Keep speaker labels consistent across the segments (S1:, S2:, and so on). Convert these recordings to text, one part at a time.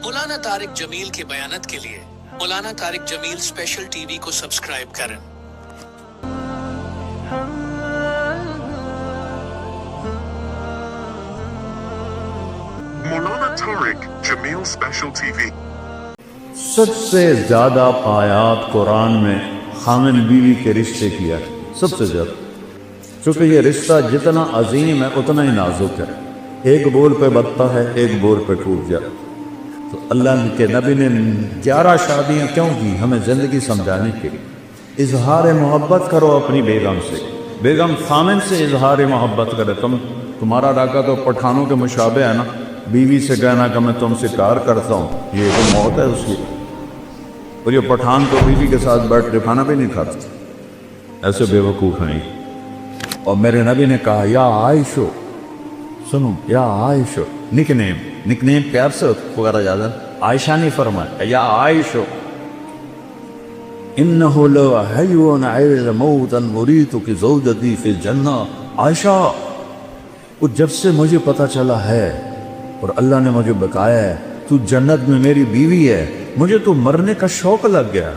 S1: مولانا طارق جمیل کے بیانات کے لیے مولانا طارق جمیل اسپیشل ٹی وی کو سبسکرائب کریں۔
S2: مولانا طارق جمیل اسپیشل ٹی وی۔
S3: سب سے زیادہ آیات قرآن میں خامن بیوی کے رشتے کی ہے، سب سے زیادہ، چونکہ یہ رشتہ جتنا عظیم ہے اتنا ہی نازک ہے، ایک بول پہ بنتا ہے، ایک بول پہ ٹوٹ جاتا۔ تو اللہ کے نبی نے 11 شادیاں کیوں کی؟ ہمیں زندگی سمجھانے کے لیے۔ اظہار محبت کرو اپنی بیگم سے، بیگم خامن سے اظہار محبت کرے۔ تمہارا راکہ تو پٹھانوں کے مشابہ ہے نا، بیوی سے کہنا کہ میں تم سے پیار کرتا ہوں، یہ تو موت ہے اس کی۔ اور یہ پٹھان تو بیوی کے ساتھ بیٹھ کے کھانا بھی نہیں کھاتا، ایسے بے وقوف ہیں۔ اور میرے نبی نے کہا یا عائشو، سنو یا عائشو، نک نیم پیار سے وغیرہ زیادہ عائشہ نہیں فرمایا، یا عائشو انہو لحیون عیز موتا مریتک زوجتی فی الجنہ۔ عائشہ، وہ جب سے مجھے پتہ چلا ہے اور اللہ نے مجھے بتایا ہے تو جنت میں میری بیوی ہے، مجھے تو مرنے کا شوق لگ گیا۔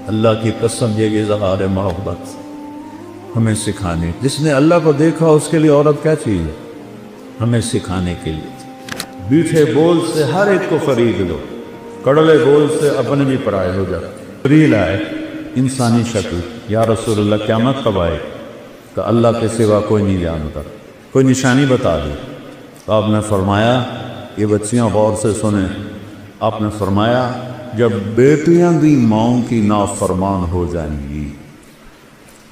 S3: اللہ کی قسم، یہ اظہار محبت ہمیں سکھانے، جس نے اللہ کو دیکھا اس کے لیے عورت کیا چیز ہے، ہمیں سکھانے کے لیے۔ میٹھے بول سے ہر ایک کو خرید لو، کڑوے بول سے اپنے بھی پرائے ہو جاتے۔ جبریل آئے انسانی شکل، یا رسول اللہ قیامت کب آئے؟ کہ اللہ کے سوا کوئی نہیں جانتا، کوئی نشانی بتا دی۔ تو آپ نے فرمایا، یہ بچیاں غور سے سنیں، آپ نے فرمایا جب بیٹیاں بھی ماؤں کی نافرمان ہو جائیں گی۔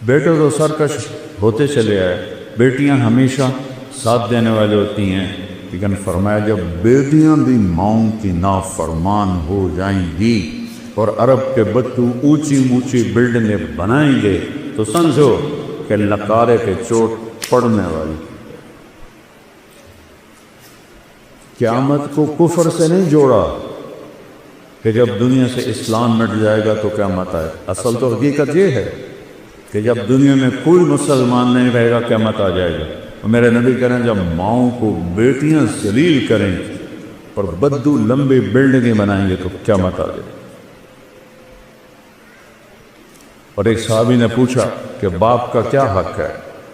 S3: بیٹے تو سرکش ہوتے چلے آئے، بیٹیاں ہمیشہ ساتھ دینے والے ہوتی ہیں، لیکن فرمایا جب بیٹیاں بھی ماؤں کی نافرمان ہو جائیں گی اور عرب کے بچوں اونچی اونچی بلڈنگیں بنائیں گے تو سمجھو کہ نقارے کے چوٹ پڑنے والی۔ قیامت کو کفر سے نہیں جوڑا کہ جب دنیا سے اسلام مٹ جائے گا تو قیامت آئے، اصل تو حقیقت یہ ہے کہ جب دنیا میں کوئی مسلمان نہیں رہے گا قیامت آ جائے گا۔ اور میرے نبی کہہ رہے ہیں جب ماؤں کو بیٹیاں ذلیل کریں اور بدو لمبی بلڈنگیں بنائیں گے تو قیامت آ جائے گا۔ اور ایک صحابی نے پوچھا کہ باپ کا کیا حق ہے؟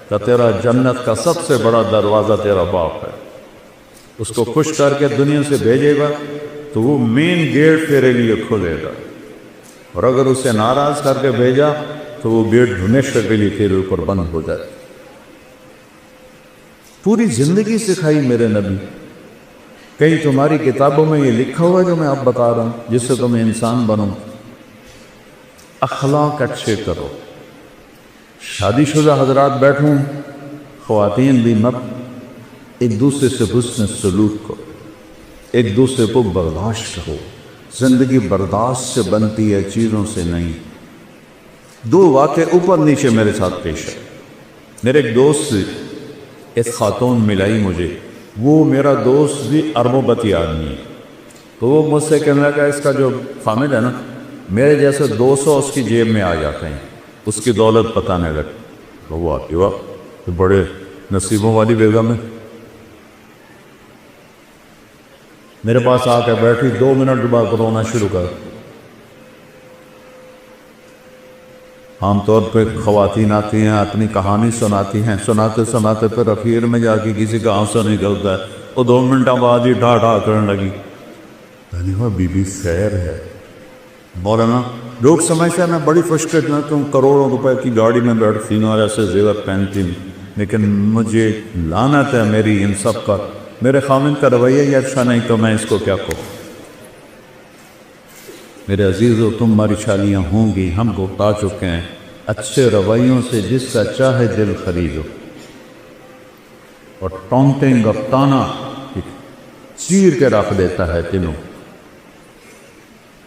S3: کہ تیرا جنت کا سب سے بڑا دروازہ تیرا باپ ہے، اس کو خوش کر کے دنیا سے بھیجے گا تو وہ مین گیٹ تیرے لیے کھلے گا، اور اگر اسے ناراض کر کے بھیجا تو وہ گیٹ ہمیشہ کے لیے تیرے اوپر بند ہو جائے۔ پوری زندگی سکھائی میرے نبی۔ کہیں تمہاری کتابوں میں یہ لکھا ہوا ہے جو میں آپ بتا رہا ہوں جس سے تم انسان بنو؟ اخلاق اچھے کرو۔ شادی شدہ حضرات بیٹھوں، خواتین بھی مت، ایک دوسرے سے حسن سلوک کرو، ایک دوسرے کو برداشت کرو۔ زندگی برداشت سے بنتی ہے، چیزوں سے نہیں۔ 2 واقعے اوپر نیچے میرے ساتھ پیش ہے۔ میرے ایک دوست سے ایک خاتون ملائی مجھے، وہ میرا دوست بھی اربوں بتی آدمی ہے، تو وہ مجھ سے کہنے لگا اس کا جو خامد ہے نا، میرے جیسے 200 اس کی جیب میں آ جاتے ہیں، اس کی دولت پتہ نہیں لگتی۔ وہ آتی واہ بڑے نصیبوں والی بیگم ہے۔ میرے پاس آ کے بیٹھی، 2 منٹ بعد رونا شروع کر۔ عام طور پہ خواتین آتی ہیں، اپنی کہانی سناتی ہیں، سناتے سناتے پھر اخیر میں جا کے کسی کا آنسو نکلتا ہے، وہ 2 منٹ بعد ہی ڈھا ڈھا کرنے لگی۔ بی بی خیر ہے مولانا، لوگ سمجھتے ہیں میں بڑی خوش قسمت ہوں، کروڑوں روپے کی گاڑی میں بیٹھتی ہوں اور ایسے زیور پہنتی ہوں، لیکن مجھے لعنت ہے میری ان سب کا، میرے خامن کا رویہ ہی اچھا نہیں تو میں اس کو کیا کہوں۔ میرے عزیزو، تمہاری شادیاں ہوں گی، ہم کو بتا چکے ہیں، اچھے رویوں سے جس کا چاہے دل خریدو، اور ٹونٹنگ اور تانا چیر کے رکھ دیتا ہے دلوں۔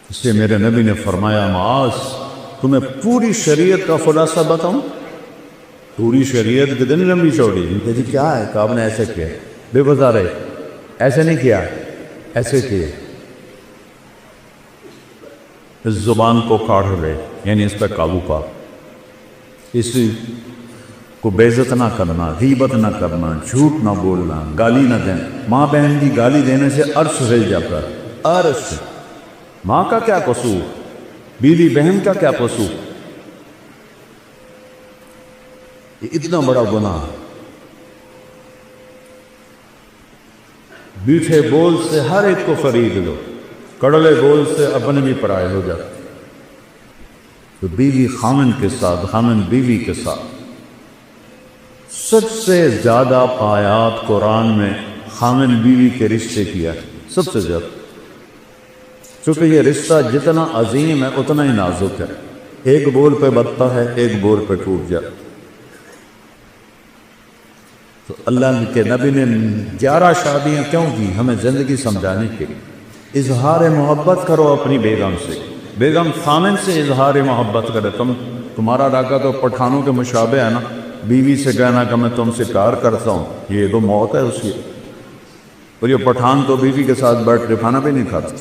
S3: اس لیے میرے نبی نے فرمایا معاذ، تمہیں پوری شریعت کا خلاصہ بتاؤں؟ پوری شریعت کتنی لمبی چوڑی؟ جی کیا ہے کہ آپ نے ایسے کیا؟ بے بازارے ایسے نہیں کیا، ایسے کیے۔ اس زبان کو کاٹ لے، یعنی اس پہ قابو پا، اسی کو بے عزت نہ کرنا، غیبت نہ کرنا، جھوٹ نہ بولنا، گالی نہ دینا۔ ماں بہن کی گالی دینے سے عرش ہل جاتا ہے، عرش ہے۔ ماں کا کیا قصور، بیوی بہن کا کیا قصور؟ یہ اتنا بڑا گناہ ہے۔ میٹھے بول سے ہر ایک کو خرید لو، کڑوے بول سے اپنے بھی پرائے ہو جاتے۔ تو بیوی خامن کے ساتھ، خامن بیوی کے ساتھ سب سے زیادہ آیات قرآن میں خامن بیوی کے رشتے کیا ہے، سب سے زیادہ، چونکہ یہ رشتہ جتنا عظیم ہے اتنا ہی نازک ہے، ایک بول پہ بنتا ہے، ایک بول پہ ٹوٹ جاتا۔ تو اللہ کے نبی نے 11 شادیاں کیوں کی؟ ہمیں زندگی سمجھانے کے لیے۔ اظہار محبت کرو اپنی بیگم سے، بیگم خامن سے اظہار محبت کرے۔ تمہارا راکا تو پٹھانوں کے مشابہ ہے نا، بیوی سے کہنا کہ میں تم سے پیار کرتا ہوں، یہ تو موت ہے اس کی۔ اور یہ پٹھان تو بیوی کے ساتھ بیٹھ کے کھانا بھی نہیں کھاتا،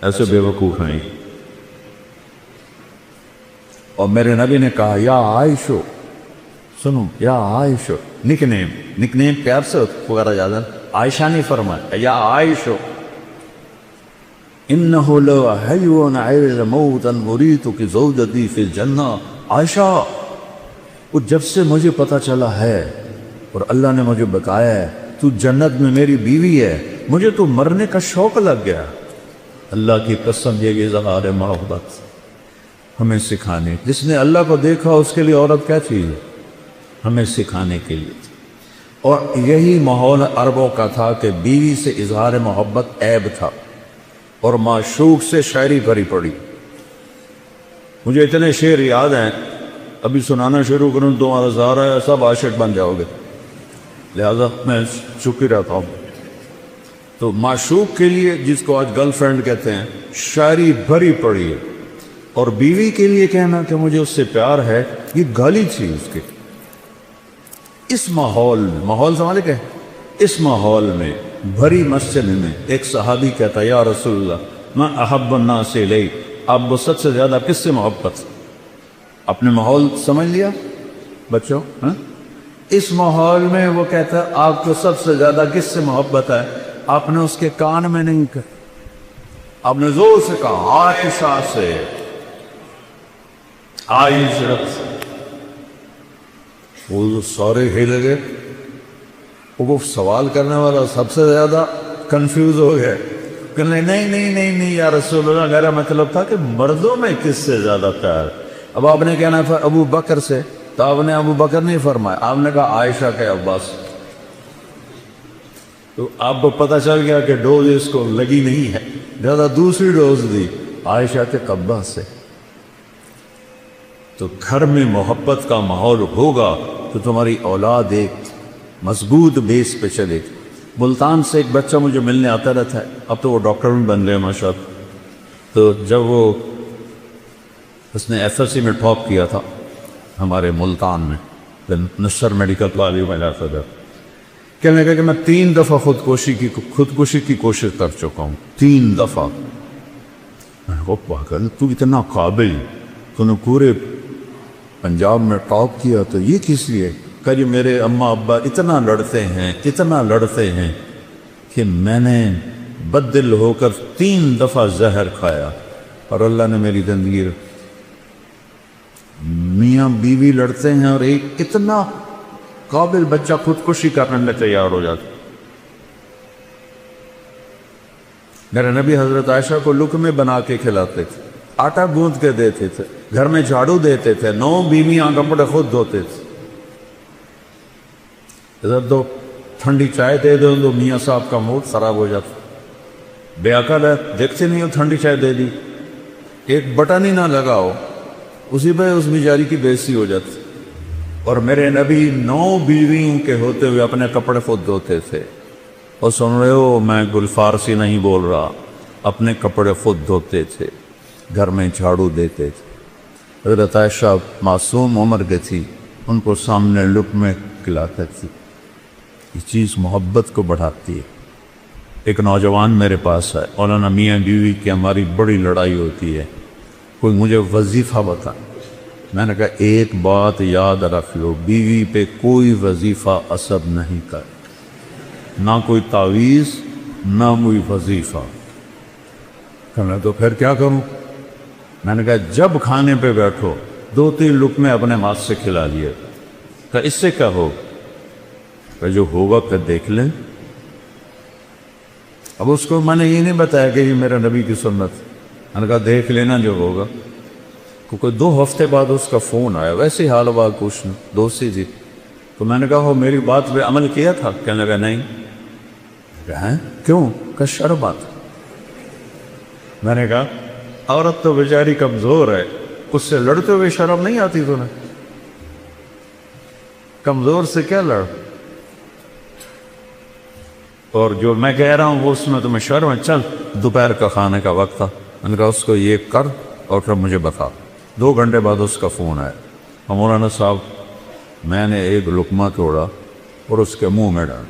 S3: ایسے بے وقوف ہیں۔ اور میرے نبی نے کہا یا عائشو، سنو یا عائشو، نک نیم پیار سے پکارا جاتا ہے، عائشہ نہیں فرمایا، یا عائشو انہو لحیون عیر موتا مریتک زوجتی فی الجنہ۔ عائشہ، وہ جب سے مجھے پتا چلا ہے اور اللہ نے مجھے بتایا ہے تو جنت میں میری بیوی ہے، مجھے تو مرنے کا شوق لگ گیا۔ اللہ کی قسم، یہ اظہار محبت ہمیں سکھانے، جس نے اللہ کو دیکھا اس کے لیے عورت کیا چیز ہے، ہمیں سکھانے کے لیے۔ اور یہی ماحول عربوں کا تھا کہ بیوی سے اظہار محبت عیب تھا، اور معشوق سے شاعری بھری پڑی۔ مجھے اتنے شعر یاد ہیں، ابھی سنانا شروع کروں تو تمہارا سارا ہے سب عاشق بن جاؤ گے، لہذا میں چپ ہی رہتا ہوں۔ تو معشوق کے لیے، جس کو آج گرل فرینڈ کہتے ہیں، شاعری بھری پڑی ہے، اور بیوی کے لیے کہنا کہ مجھے اس سے پیار ہے، یہ گالی تھی اس کے۔ اس ماحول سمجھے کہ اس ماحول میں بھری مسجد میں ایک صحابی کہتا یا رسول اللہ میں احب الناس الیک، آپ وہ سب سے زیادہ کس سے محبت؟ اپنے ماحول سمجھ لیا بچوں؟ اس ماحول میں وہ کہتا ہے آپ کو سب سے زیادہ کس سے محبت ہے؟ آپ نے اس کے کان میں نہیں کہا، آپ نے زور سے کہا عائشہ سے، عائشہ سے۔ وہ سارے ہل گئے، وہ سوال کرنے والا سب سے زیادہ کنفیوز ہو گیا کہ نہیں یا رسول اللہ، میرا مطلب تھا کہ مردوں میں کس سے زیادہ پیار۔ اب آپ نے کہنا تھا ابو بکر سے، تو آپ نے ابو بکر نہیں فرمایا، آپ نے کہا عائشہ کے عباس۔ تو آپ کو پتہ چل گیا کہ ڈوز اس کو لگی نہیں ہے، زیادہ دوسری ڈوز دی عائشہ کے عباس سے۔ تو گھر میں محبت کا ماحول ہوگا تو تمہاری اولاد ایک مضبوط بیس پہ چلے۔ ملتان سے ایک بچہ مجھے ملنے آتا رہتا ہے، اب تو وہ ڈاکٹر بھی بن گئے ماشاءاللہ۔ تو جب اس نے ایف ایس سی میں ٹاپ کیا تھا ہمارے ملتان میں، نصر میڈیکل کالج میں جاتا تھا، کہنے لگا کہ میں 3 دفعہ خودکشی کی کوشش کر چکا ہوں، 3 دفعہ۔ میں نے کہا تو اتنا قابل، تو نے پورے پنجاب میں ٹاپ کیا، تو یہ کس لیے؟ کہ جی میرے اماں ابا اتنا لڑتے ہیں کہ میں نے بددل ہو کر 3 دفعہ زہر کھایا، اور اللہ نے میری زندگی۔ میاں بیوی لڑتے ہیں اور ایک اتنا قابل بچہ خودکشی کرنے میں تیار ہو جاتا۔ میرے نبی حضرت عائشہ کو لقمے بنا کے کھلاتے تھے، آٹا گوندھ کے دیتے تھے، گھر میں جھاڑو دیتے تھے، 9 بیویاں کپڑے خود دھوتے تھے۔ ادھر دو ٹھنڈی چائے دے دو تو میاں صاحب کا موڈ خراب ہو جاتا، بے عقل ہے، دیکھتے نہیں ہو ٹھنڈی چائے دے دی، ایک بٹن ہی نہ لگاؤ، اسی پہ اس بیچاری کی بےعزتی ہو جاتی۔ اور میرے نبی 9 بیویوں کے ہوتے ہوئے اپنے کپڑے خود دھوتے تھے۔ اور سن رہے ہو، میں گل فارسی نہیں بول رہا، اپنے کپڑے خود دھوتے تھے، گھر میں جھاڑو دیتے تھے۔ حضرت عائشہ معصوم عمر کی تھی، ان کو سامنے لقمے کھلاتے تھی۔ یہ چیز محبت کو بڑھاتی ہے۔ ایک نوجوان میرے پاس ہے، مولانا میاں بیوی کی ہماری بڑی لڑائی ہوتی ہے، کوئی مجھے وظیفہ بتا۔ میں نے کہا ایک بات یاد رکھ لو، بیوی پہ کوئی وظیفہ اثر نہیں کر، نہ کوئی تعویذ نہ کوئی وظیفہ، کہنا تو پھر کیا کروں؟ میں نے کہا جب کھانے پہ بیٹھو 2-3 لقمے اپنے ہاتھ سے کھلا لیے. کہا اس سے کیا ہو؟ کہ جو ہوگا پھر دیکھ لیں. اب اس کو میں نے یہ نہیں بتایا کہ یہ میرا نبی کی سنت. میں نے کہا دیکھ لینا جو ہوگا. کیونکہ 2 ہفتے بعد اس کا فون آیا، ویسے ہی حال بات پوچھنا، دوستی تھی. تو میں نے کہا وہ میری بات پہ عمل کیا تھا؟ کہنے لگا نہیں. ہیں کیوں؟ کہ شرم بات. میں نے کہا عورت تو بیچاری کمزور ہے، اس سے لڑتے ہوئے شرم نہیں آتی تمہیں؟ کمزور سے کیا لڑ؟ اور جو میں کہہ رہا ہوں وہ اس میں تمہیں شرم ہے؟ چل دوپہر کا کھانے کا وقت تھا. میں نے کہا اس کو یہ کر اور پھر مجھے بتا. 2 گھنٹے بعد اس کا فون آیا. مولانا صاحب میں نے ایک لقمہ توڑا اور اس کے منہ میں ڈالا.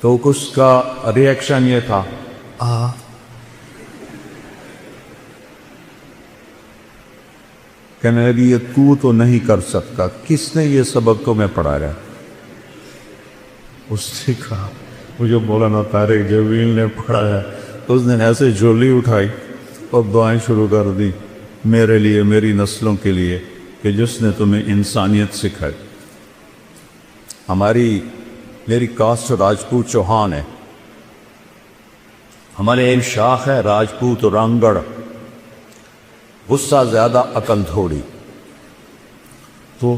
S3: تو اس کا ریئیکشن یہ تھا کہنے لگی یہ تو نہیں کر سکتا، کس نے یہ سبق تمہیں پڑھایا؟ اس نے کہا مجھے مولانا طارق جمیل نے پڑھایا. اس نے ایسے جھولی اٹھائی اور دعائیں شروع کر دی میرے لیے، میری نسلوں کے لیے، کہ جس نے تمہیں انسانیت سکھائی. میری کاسٹ راجپوت چوہان ہے. ہمارے ایک شاخ ہے راجپوت رانگڑ، غصہ زیادہ عقل تھوڑی. تو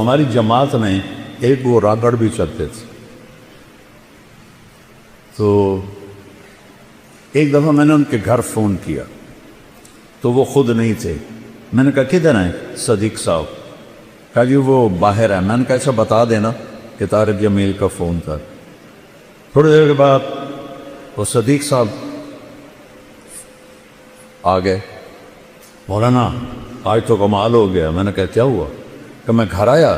S3: ہماری جماعت میں ایک وہ رانگڑ بھی چلتے تھے. تو ایک دفعہ میں نے ان کے گھر فون کیا تو وہ خود نہیں تھے. میں نے کہا کدھر ہیں؟ صدیق صاحب. کہا جی وہ باہر ہے. میں نے کہا ایسا بتا دینا کہ طارق جمیل کا فون تھا. تھوڑی دیر کے بعد وہ صدیق صاحب آ گئے. مولانا آج تو کمال ہو گیا. میں نے کہا کیا ہوا؟ کہ میں گھر آیا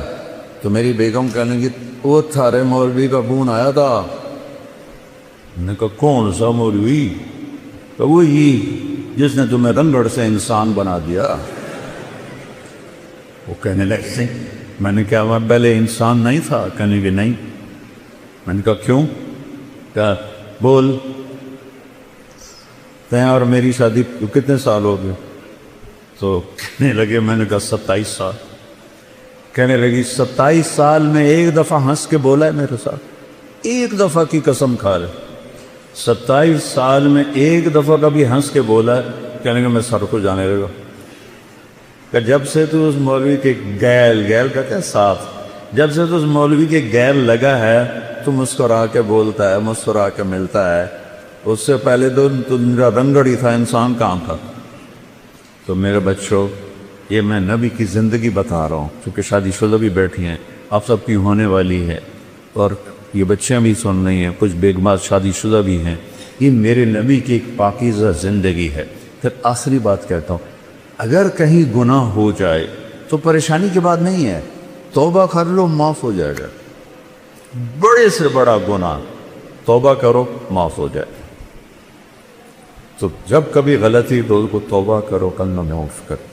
S3: تو میری بیگم کہنے لگی وہ تھارے مولوی کا فون آیا تھا. میں نے کہا کون سا مولوی؟ کہ وہی جس نے تمہیں رنگڑ سے انسان بنا دیا. وہ کہنے لگے میں نے کہا میں پہلے انسان نہیں تھا؟ کہنے کہ نہیں. میں نے کہا کیوں؟ کہا بول تیں اور میری شادی کتنے سال ہو گئے؟ تو کہنے لگے میں نے کہا 27 سال. کہنے لگی 27 سال میں ایک دفعہ ہنس کے بولا ہے میرے ساتھ؟ ایک دفعہ کی قسم کھا لے. 27 سال میں ایک دفعہ کبھی ہنس کے بولا ہے؟ کہنے کہ میں سر کو جانے لگا. کہ جب سے تو اس مولوی کے گیل کہتے ہیں ساتھ، جب سے تو اس مولوی کے گیل لگا ہے تو مسکرا کے بولتا ہے، مسکرا کے ملتا ہے. اس سے پہلے تو میرا رنگڑ ہی تھا، انسان کہاں تھا. تو میرے بچوں یہ میں نبی کی زندگی بتا رہا ہوں، چونکہ شادی شدہ بھی بیٹھی ہیں، آپ سب کی ہونے والی ہے اور یہ بچیاں بھی سن رہی ہیں، کچھ بیگمات شادی شدہ بھی ہیں. یہ میرے نبی کی ایک پاکیزہ زندگی ہے. پھر آخری بات کہتا ہوں، اگر کہیں گناہ ہو جائے تو پریشانی کی بات نہیں ہے، توبہ کر لو معاف ہو جائے گا. بڑے سے بڑا گناہ توبہ کرو معاف ہو جائے. تو جب کبھی غلطی تو اس کو توبہ کرو، کرنا معاف کرو.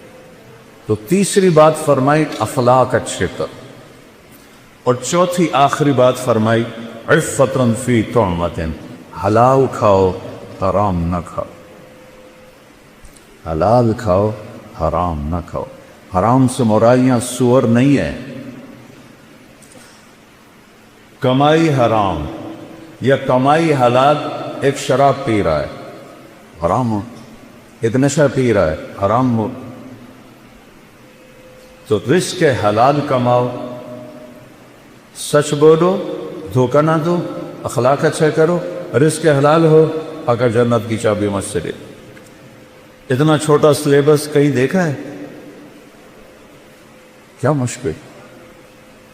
S3: تو تیسری بات فرمائی اخلاق اچھے کر، اور چوتھی آخری بات فرمائی عفتن فی طعمتن، حلال کھاؤ حرام نہ کھاؤ. حلال کھاؤ حرام نہ کھاؤ. حرام سے مراد سور نہیں ہے. کمائی حرام یا کمائی حلال. ایک شراب پی رہا ہے حرام ہو، ایک نشہ پی رہا ہے حرام ہو. تو رزق حلال کماؤ، سچ بولو، دھوکہ نہ دو، اخلاق اچھا کرو، رزق حلال ہو، اگر جنت کی چابی مجھ سے لے. اتنا چھوٹا سلیبس کہیں دیکھا ہے؟ کیا مشکل.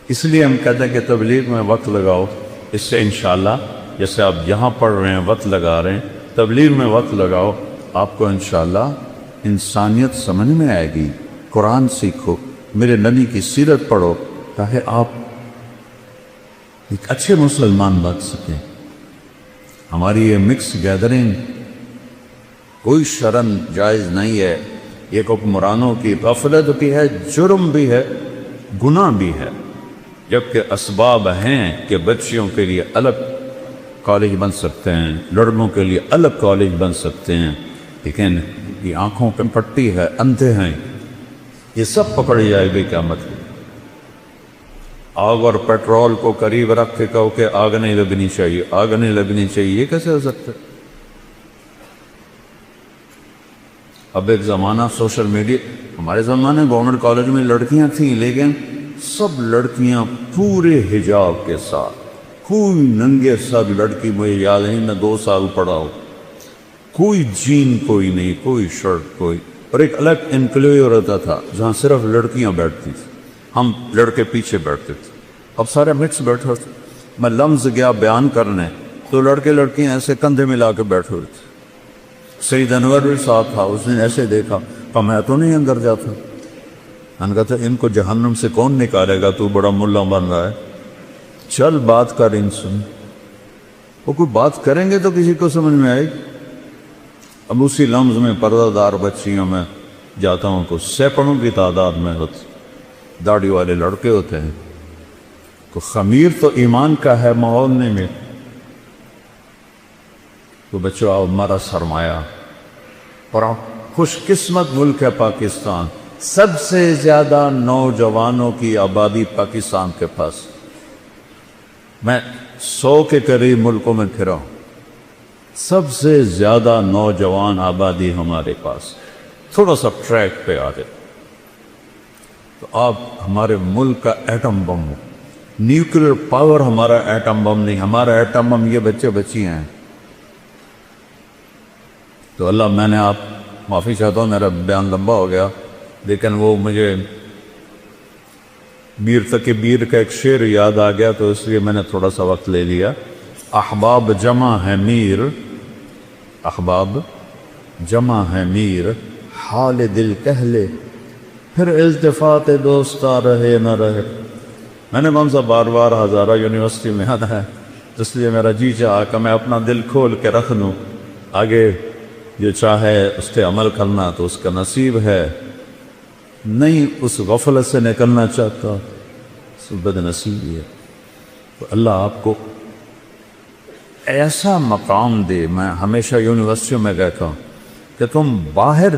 S3: اس لیے ہم کہتے ہیں کہ تبلیغ میں وقت لگاؤ. اس سے انشاءاللہ جیسے آپ یہاں پڑھ رہے ہیں وقت لگا رہے ہیں، تبلیغ میں وقت لگاؤ، آپ کو انشاءاللہ انسانیت سمجھ میں آئے گی. قرآن سیکھو، میرے نبی کی سیرت پڑھو، تاکہ آپ ایک اچھے مسلمان بن سکیں. ہماری یہ مکس گیدرنگ کوئی شرن جائز نہیں ہے. یہ حکمرانوں کی غفلت بھی ہے، جرم بھی ہے، گناہ بھی ہے. جبکہ اسباب ہیں کہ بچیوں کے لیے الگ کالج بن سکتے ہیں، لڑکوں کے لیے الگ کالج بن سکتے ہیں، لیکن یہ آنکھوں پہ پٹی ہے، اندھے ہیں، یہ سب پکڑی جائے گی قیامت میں۔ آگ اور پیٹرول کو قریب رکھ کے کہو کہ آگ نہیں لگنی چاہیے، آگ نہیں لگنی چاہیے، یہ کیسے ہو سکتا ہے؟ اب ایک زمانہ سوشل میڈیا، ہمارے زمانے گورنمنٹ کالج میں لڑکیاں تھیں، لیکن سب لڑکیاں پورے حجاب کے ساتھ، کوئی ننگے سر لڑکی، مجھے یاد نہیں میں 2 سال پڑھا ہوں، کوئی جین کوئی نہیں، کوئی شرٹ کوئی، اور ایک الگ انکلیو رہتا تھا جہاں صرف لڑکیاں بیٹھتی تھیں، ہم لڑکے پیچھے بیٹھتے تھے، اب سارے مکس بیٹھے ہوتے۔ میں لمز گیا بیان کرنے تو لڑکے لڑکیاں ایسے کندھے ملا کے بیٹھے ہوئے تھے۔ سید انور بھی ساتھ تھا، اس نے ایسے دیکھا کہ میں تو نہیں اندر جاتا، میں نے کہا تھا ان کو جہنم سے کون نکالے گا، تو بڑا ملا بن رہا ہے، چل بات کر ان سے، وہ کوئی بات کریں گے تو کسی کو سمجھ میں آئے گی۔ اب اسی لمز میں پردہ دار بچیوں میں جاتا ہوں تو سینکڑوں کی تعداد میں ہوتی، داڑھی والے لڑکے ہوتے ہیں، تو خمیر تو ایمان کا ہے، ماحول نہیں میں تو بچوں آؤ، ہمارا سرمایہ اور خوش قسمت ملک ہے پاکستان، سب سے زیادہ نوجوانوں کی آبادی پاکستان کے پاس، میں 100 کے قریب ملکوں میں پھرا ہوں، سب سے زیادہ نوجوان آبادی ہمارے پاس، تھوڑا سا ٹریک پہ آ جائے تو آپ ہمارے ملک کا ایٹم بم ہو، نیوکلیر پاور ہمارا ایٹم بم نہیں، ہمارا ایٹم بم یہ بچے بچیاں ہیں۔ تو اللہ، میں نے آپ معافی چاہتا ہوں، میرا بیان لمبا ہو گیا، لیکن وہ مجھے میر تقی میر کا ایک شعر یاد آ گیا تو اس لیے میں نے تھوڑا سا وقت لے لیا۔ احباب جمع ہے میر، احباب جمع ہے میر، حال دل کہہ لے، پھر التفات دوستا رہے نہ رہے۔ میں نے منظر بار بار ہزارہ یونیورسٹی میں آنا ہے، اس لیے میرا جی چاہا کہ میں اپنا دل کھول کے رکھ لوں، آگے جو چاہے اس پہ عمل کرنا تو اس کا نصیب ہے، نہیں اس غفلت سے نکلنا چاہتا اس بد نصیبی ہے۔ تو اللہ آپ کو ایسا مقام دے۔ میں ہمیشہ یونیورسٹیوں میں کہتا ہوں کہ تم باہر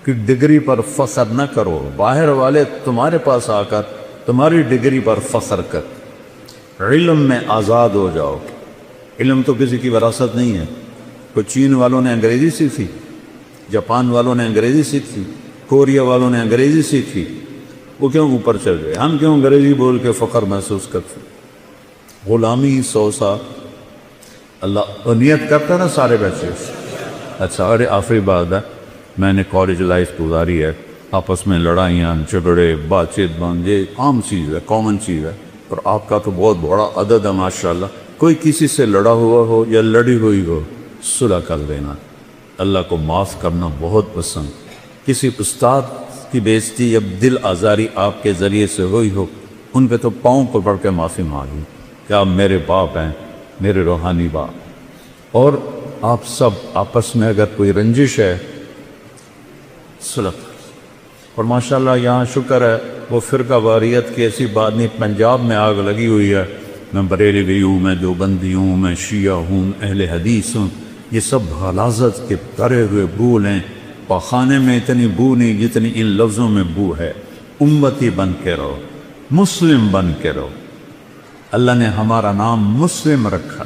S3: کی ڈگری پر فخر نہ کرو، باہر والے تمہارے پاس آ کر تمہاری ڈگری پر فخر کر، علم میں آزاد ہو جاؤ۔ علم تو کسی کی وراثت نہیں ہے، کوئی چین والوں نے انگریزی سیکھی، جاپان والوں نے انگریزی سیکھی، کوریا والوں نے انگریزی سیکھی، وہ کیوں اوپر چل گئے؟ ہم کیوں انگریزی بول کے فخر محسوس کرتے؟ غلامی 100 سال اللہ نیت کرتا ہے نا سارے بچے۔ اچھا، اور آخری بات ہے، میں نے کالج لائف گزاری ہے، آپس میں لڑائیاں جھگڑے بات چیت بند، یہ عام چیز ہے، کامن چیز ہے، اور آپ کا تو بہت بڑا عدد ہے ماشاءاللہ۔ کوئی کسی سے لڑا ہوا ہو یا لڑی ہوئی ہو، صلح کر دینا، اللہ کو معاف کرنا بہت پسند۔ کسی استاد کی بےعزتی یا دل آزاری آپ کے ذریعے سے ہوئی ہو، ان پہ تو پاؤں پر پڑھ کے معافی مانگی کہ آپ میرے باپ ہیں، میرے روحانی باپ، اور آپ سب آپس میں اگر کوئی رنجش ہے صلح۔ اور ماشاءاللہ یہاں شکر ہے وہ فرقہ واریت کی ایسی بات نہیں، پنجاب میں آگ لگی ہوئی ہے، میں بریلوی ہوں، میں دیوبندی ہوں، میں شیعہ ہوں، اہل حدیث ہوں، یہ سب غلاظت کے بھرے ہوئے بھول ہیں۔ پاخانے میں اتنی بو نہیں جتنی ان لفظوں میں بو ہے۔ امتی بن کے رہو، مسلم بن کے رہو، اللہ نے ہمارا نام مسلم رکھا۔